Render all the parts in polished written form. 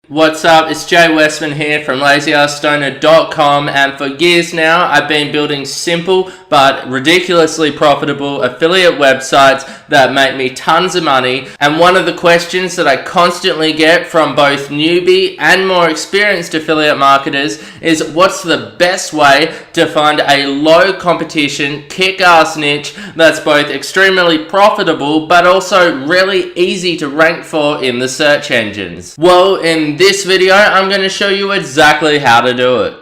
What's up, it's Jay Westman here from LazyAssStoner.com, and for years now I've been building simple but ridiculously profitable affiliate websites that make me tons of money. And one of the questions that I constantly get from both newbie and more experienced affiliate marketers is, what's the best way to find a low competition, kick-ass niche that's both extremely profitable but also really easy to rank for in the search engines? Well, in this video, I'm going to show you exactly how to do it.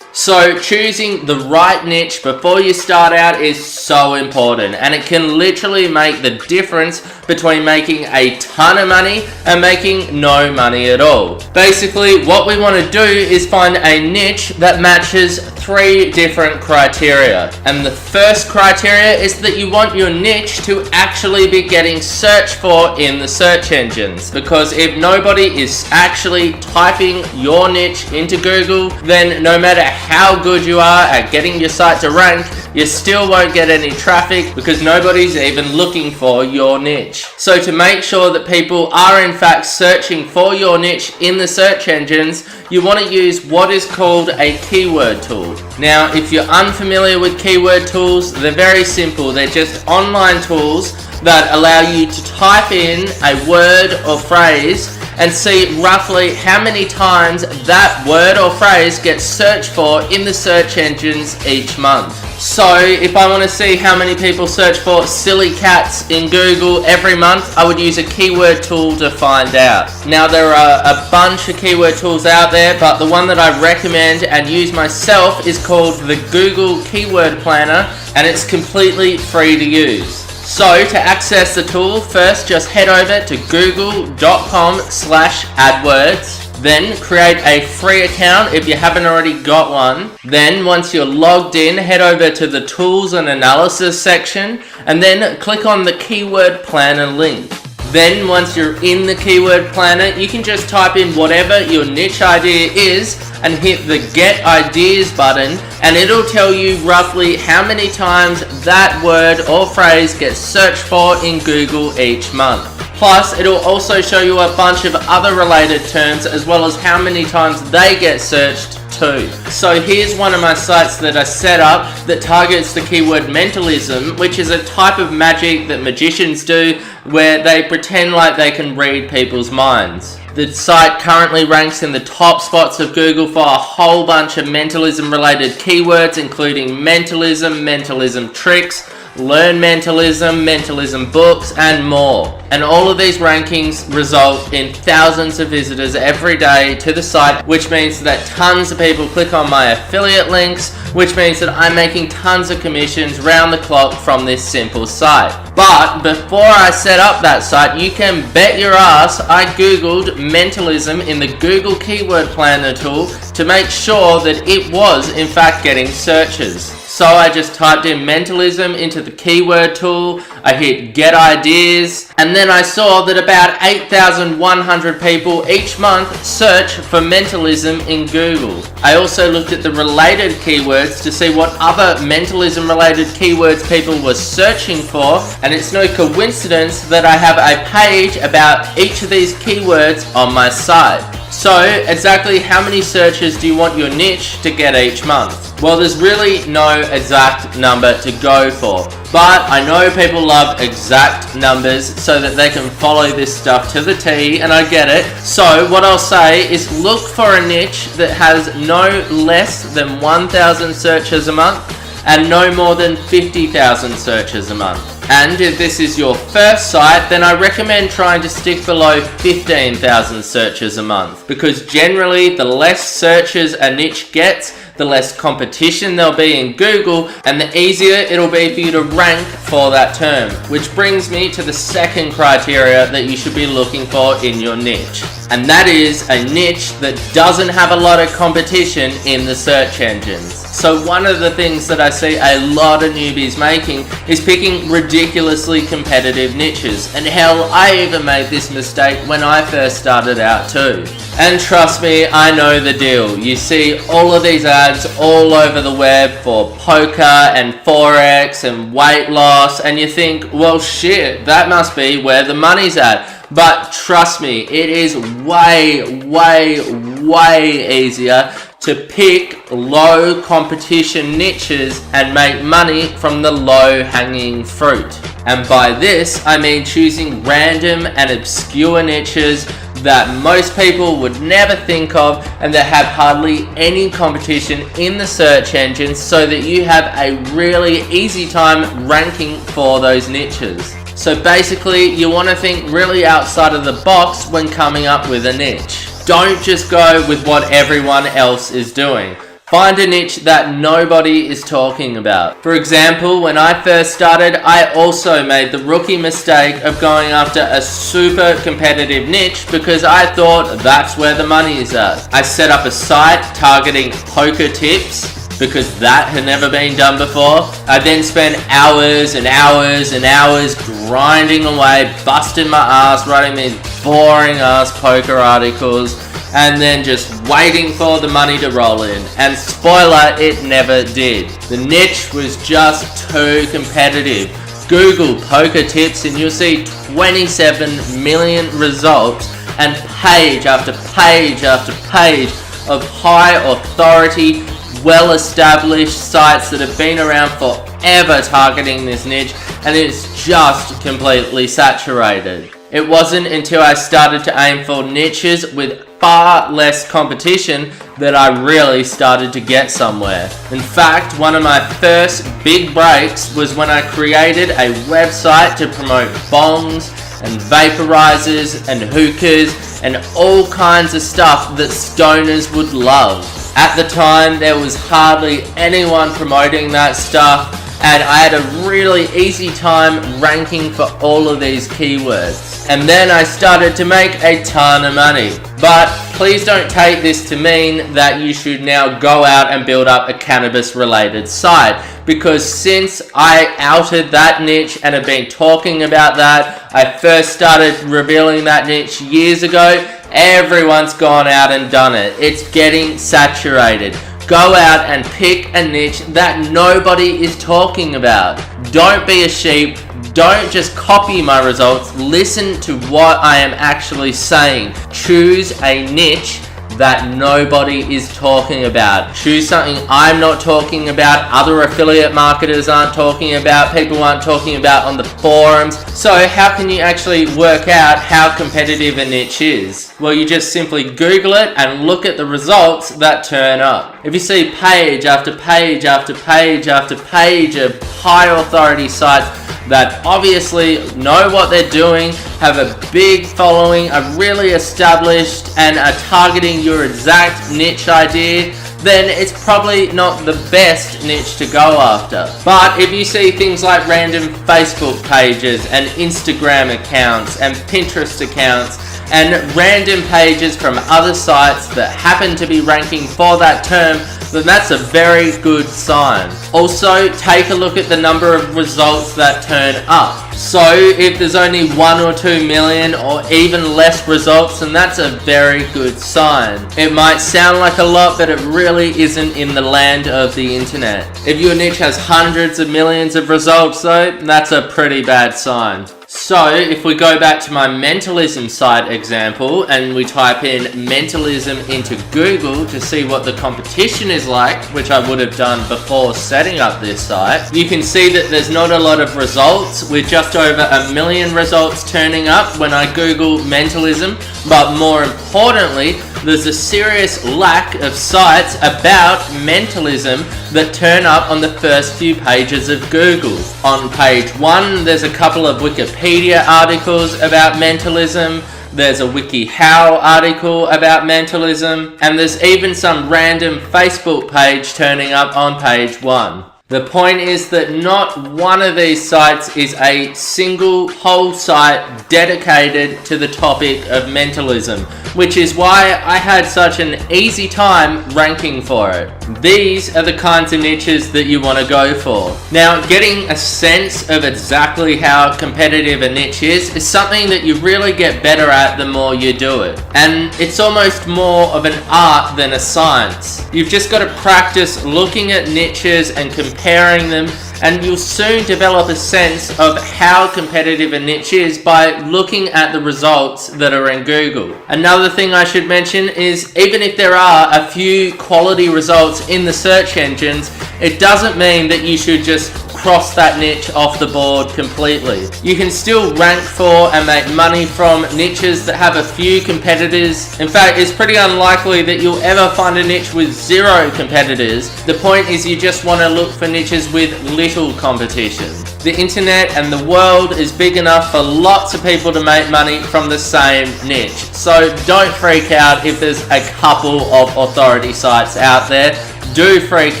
So choosing the right niche before you start out is so important, and it can literally make the difference between making a ton of money and making no money at all. Basically, what we want to do is find a niche that matches 3 different criteria. And the first criteria is that you want your niche to actually be getting searched for in the search engines. Because if nobody is actually typing your niche into Google, then no matter how good you are at getting your site to rank, you still won't get any traffic because nobody's even looking for your niche. So to make sure that people are in fact searching for your niche in the search engines, you want to use what is called a keyword tool. Now, if you're unfamiliar with keyword tools, they're very simple. They're just online tools that allow you to type in a word or phrase and see roughly how many times that word or phrase gets searched for in the search engines each month. So if I want to see how many people search for silly cats in Google every month, I would use a keyword tool to find out. Now, there are a bunch of keyword tools out there, but the one that I recommend and use myself is called the Google Keyword Planner, and it's completely free to use. So to access the tool, first just head over to google.com/AdWords. Then create a free account if you haven't already got one. Then once you're logged in, head over to the Tools and Analysis section and then click on the Keyword Planner link. Then once you're in the Keyword Planner, you can just type in whatever your niche idea is and hit the Get Ideas button, and it'll tell you roughly how many times that word or phrase gets searched for in Google each month. Plus, it'll also show you a bunch of other related terms as well as how many times they get searched too. So here's one of my sites that I set up that targets the keyword mentalism, which is a type of magic that magicians do where they pretend like they can read people's minds. The site currently ranks in the top spots of Google for a whole bunch of mentalism related keywords, including mentalism, mentalism tricks, learn mentalism, mentalism books, and more. And all of these rankings result in thousands of visitors every day to the site, which means that tons of people click on my affiliate links, which means that I'm making tons of commissions round the clock from this simple site. But before I set up that site, you can bet your ass I googled mentalism in the Google Keyword Planner tool to make sure that it was in fact getting searches. So I just typed in mentalism into the keyword tool, I hit Get Ideas, and then I saw that about 8,100 people each month search for mentalism in Google. I also looked at the related keywords to see what other mentalism related keywords people were searching for, and it's no coincidence that I have a page about each of these keywords on my site. So, exactly how many searches do you want your niche to get each month? Well, there's really no exact number to go for, but I know people love exact numbers so that they can follow this stuff to the T, and I get it. So what I'll say is look for a niche that has no less than 1,000 searches a month and no more than 50,000 searches a month. And if this is your first site, then I recommend trying to stick below 15,000 searches a month, because generally the less searches a niche gets, the less competition there'll be in Google, and the easier it'll be for you to rank for that term. Which brings me to the second criteria that you should be looking for in your niche. And that is a niche that doesn't have a lot of competition in the search engines. So one of the things that I see a lot of newbies making is picking ridiculously competitive niches. And hell, I even made this mistake when I first started out too. And trust me, I know the deal. You see all of these ads all over the web for poker and forex and weight loss, and you think, well shit, that must be where the money's at. But trust me, it is way, way, way easier to pick low competition niches and make money from the low hanging fruit. And by this, I mean choosing random and obscure niches that most people would never think of and that have hardly any competition in the search engines, so that you have a really easy time ranking for those niches. So basically, you want to think really outside of the box when coming up with a niche. Don't just go with what everyone else is doing. Find a niche that nobody is talking about. For example, when I first started, I also made the rookie mistake of going after a super competitive niche because I thought that's where the money is at. I set up a site targeting poker tips because that had never been done before. I then spent hours and hours and hours grinding away, busting my ass, writing these boring ass poker articles, and then just waiting for the money to roll in. And spoiler, it never did. The niche was just too competitive. Google poker tips and you'll see 27 million results and page after page after page of high authority, well-established sites that have been around forever targeting this niche, and it's just completely saturated. It wasn't until I started to aim for niches with far less competition that I really started to get somewhere. In fact, one of my first big breaks was when I created a website to promote bongs and vaporizers and hookahs and all kinds of stuff that stoners would love. At the time, there was hardly anyone promoting that stuff, and I had a really easy time ranking for all of these keywords. And then I started to make a ton of money. But please don't take this to mean that you should now go out and build up a cannabis related site, because since I outed that niche and have been talking about that, I first started revealing that niche years ago, everyone's gone out and done it. It's getting saturated. Go out and pick a niche that nobody is talking about. Don't be a sheep. Don't just copy my results. Listen to what I am actually saying. Choose a niche that nobody is talking about. Choose something I'm not talking about, other affiliate marketers aren't talking about, people aren't talking about on the forums. So how can you actually work out how competitive a niche is? Well, you just simply Google it and look at the results that turn up. If you see page after page after page after page of high authority sites that obviously know what they're doing, have a big following, are really established, and are targeting your exact niche idea, then it's probably not the best niche to go after. But if you see things like random Facebook pages and Instagram accounts and Pinterest accounts and random pages from other sites that happen to be ranking for that term, then that's a very good sign. Also, take a look at the number of results that turn up. So if there's only 1 or 2 million or even less results, then that's a very good sign. It might sound like a lot, but it really isn't in the land of the internet. If your niche has hundreds of millions of results though, that's a pretty bad sign. So if we go back to my mentalism site example and we type in mentalism into Google to see what the competition is like, which I would have done before setting up this site, you can see that there's not a lot of results, with just over 1 million results turning up when I Google mentalism. But more importantly, there's a serious lack of sites about mentalism that turn up on the first few pages of Google. On page 1, there's a couple of Wikipedia articles about mentalism. there's a WikiHow article about mentalism, and there's even some random Facebook page turning up on page 1. The point is that not one of these sites is a single whole site dedicated to the topic of mentalism, which is why I had such an easy time ranking for it. These are the kinds of niches that you want to go for. Now, getting a sense of exactly how competitive a niche is something that you really get better at the more you do it. And it's almost more of an art than a science. You've just got to practice looking at niches and comparing them, and you'll soon develop a sense of how competitive a niche is by looking at the results that are in Google. Another thing I should mention is even if there are a few quality results in the search engines, it doesn't mean that you should just cross that niche off the board completely. You can still rank for and make money from niches that have a few competitors. In fact, it's pretty unlikely that you'll ever find a niche with 0 competitors. The point is you just want to look for niches with little competition. The internet and the world is big enough for lots of people to make money from the same niche. So don't freak out if there's a couple of authority sites out there. Do freak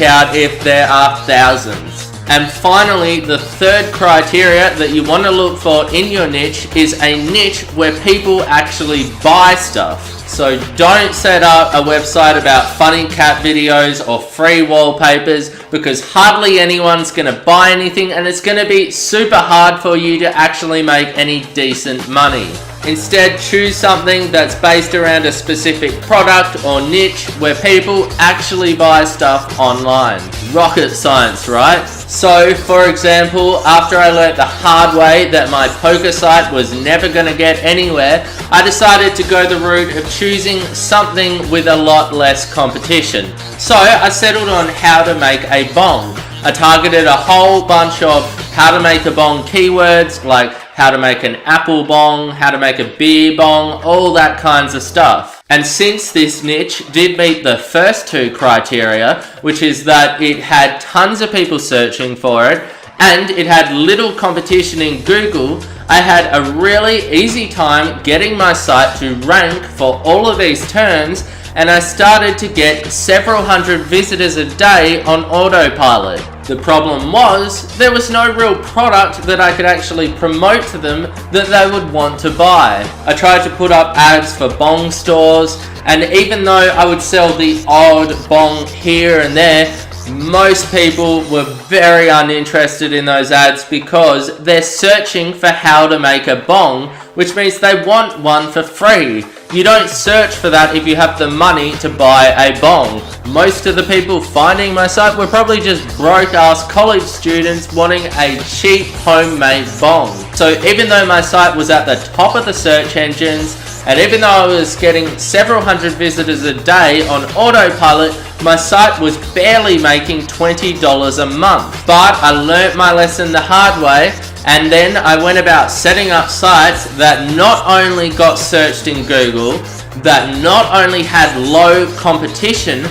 out if there are thousands. And finally, the third criteria that you want to look for in your niche is a niche where people actually buy stuff. So don't set up a website about funny cat videos or free wallpapers, because hardly anyone's going to buy anything, and it's going to be super hard for you to actually make any decent money. Instead, choose something that's based around a specific product or niche where people actually buy stuff online. Rocket science, right? So, for example, after I learnt the hard way that my poker site was never going to get anywhere, I decided to go the route of choosing something with a lot less competition. So, I settled on how to make a bong. I targeted a whole bunch of how to make a bong keywords, like how to make an apple bong, how to make a beer bong, all that kinds of stuff. And since this niche did meet the first 2 criteria, which is that it had tons of people searching for it, and it had little competition in Google, I had a really easy time getting my site to rank for all of these terms, and I started to get several hundred visitors a day on autopilot. The problem was, there was no real product that I could actually promote to them that they would want to buy. I tried to put up ads for bong stores, and even though I would sell the odd bong here and there, most people were very uninterested in those ads because they're searching for how to make a bong, which means they want one for free. You don't search for that if you have the money to buy a bong. Most of the people finding my site were probably just broke-ass college students wanting a cheap homemade bong. So even though my site was at the top of the search engines, and even though I was getting several hundred visitors a day on autopilot, my site was barely making $20 a month. But I learnt my lesson the hard way, and then I went about setting up sites that not only got searched in Google, that not only had low competition,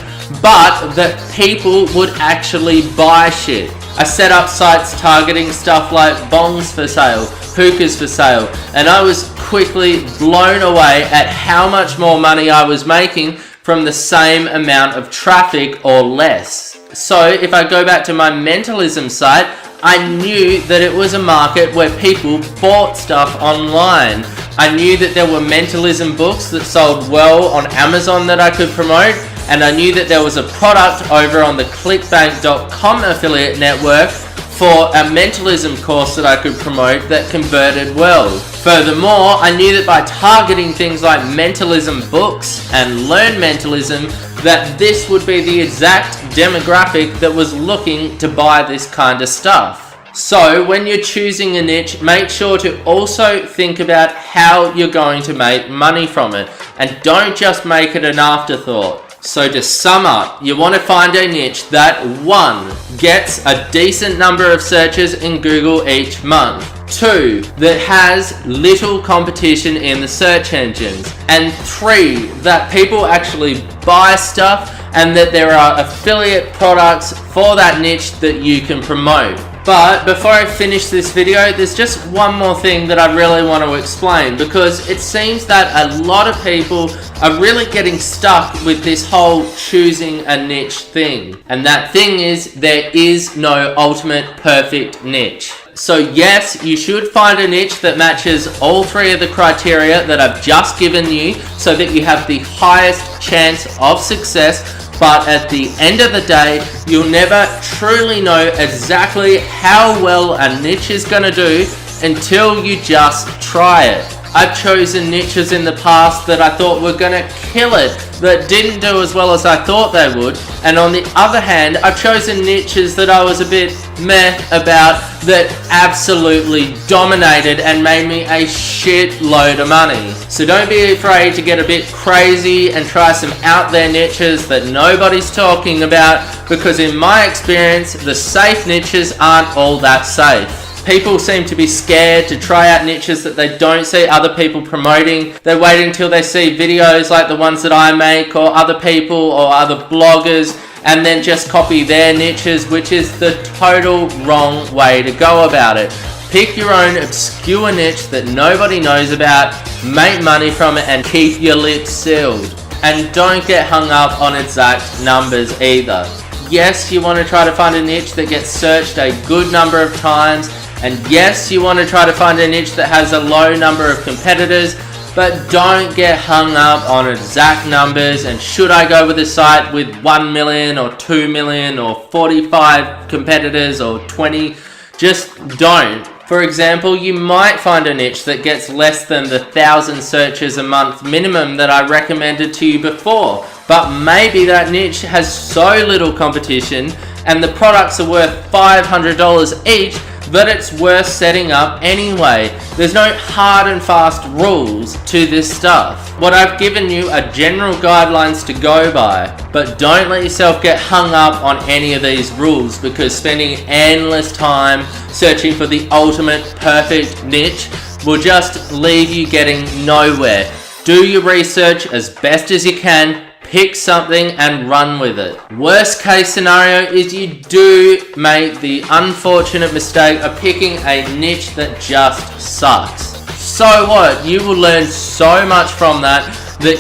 but that people would actually buy shit. I set up sites targeting stuff like bongs for sale, hookahs for sale, and I was quickly blown away at how much more money I was making from the same amount of traffic or less. So if I go back to my mentalism site, I knew that it was a market where people bought stuff online. I knew that there were mentalism books that sold well on Amazon that I could promote, and I knew that there was a product over on the clickbank.com affiliate network for a mentalism course that I could promote that converted well. Furthermore, I knew that by targeting things like mentalism books and learn mentalism, that this would be the exact demographic that was looking to buy this kind of stuff. So when you're choosing a niche, make sure to also think about how you're going to make money from it, and don't just make it an afterthought. So to sum up, you want to find a niche that 1. Gets a decent number of searches in Google each month, 2. That has little competition in the search engines, and 3. That people actually buy stuff and that there are affiliate products for that niche that you can promote. But before I finish this video, there's just one more thing that I really want to explain, because it seems that a lot of people are really getting stuck with this whole choosing a niche thing. And that thing is, there is no ultimate perfect niche. So yes, you should find a niche that matches all three of the criteria that I've just given you so that you have the highest chance of success. But at the end of the day, you'll never truly know exactly how well a niche is going to do until you just try it. I've chosen niches in the past that I thought were going to kill it, that didn't do as well as I thought they would. And on the other hand, I've chosen niches that I was a bit meh about that absolutely dominated and made me a shitload of money. So don't be afraid to get a bit crazy and try some out there niches that nobody's talking about, because in my experience, the safe niches aren't all that safe. People seem to be scared to try out niches that they don't see other people promoting. They wait until they see videos like the ones that I make or other people or other bloggers and then just copy their niches, which is the total wrong way to go about it. Pick your own obscure niche that nobody knows about, make money from it, and keep your lips sealed. And don't get hung up on exact numbers either. Yes, you want to try to find a niche that gets searched a good number of times, and yes, you want to try to find a niche that has a low number of competitors, but don't get hung up on exact numbers and should I go with a site with 1 million or 2 million or 45 competitors or 20? Just don't. For example, you might find a niche that gets less than the 1,000 searches a month minimum that I recommended to you before, but maybe that niche has so little competition and the products are worth $500 each that it's worth setting up anyway. There's no hard and fast rules to this stuff. What I've given you are general guidelines to go by, but don't let yourself get hung up on any of these rules, because spending endless time searching for the ultimate perfect niche will just leave you getting nowhere. Do your research as best as you can. Pick something and run with it. Worst case scenario is you do make the unfortunate mistake of picking a niche that just sucks. So what? You will learn so much from that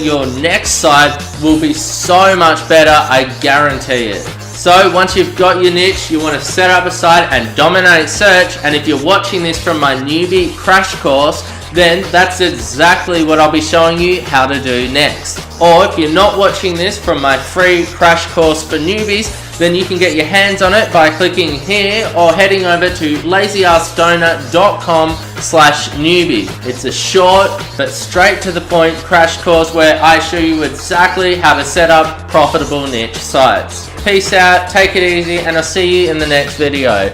your next site will be so much better, I guarantee it. So once you've got your niche, you want to set up a site and dominate search. And if you're watching this from my newbie crash course, then that's exactly what I'll be showing you how to do next. Or if you're not watching this from my free crash course for newbies, then you can get your hands on it by clicking here or heading over to lazyaskdonut.com/newbie. It's a short but straight to the point crash course where I show you exactly how to set up profitable niche sites. Peace out, take it easy, and I'll see you in the next video.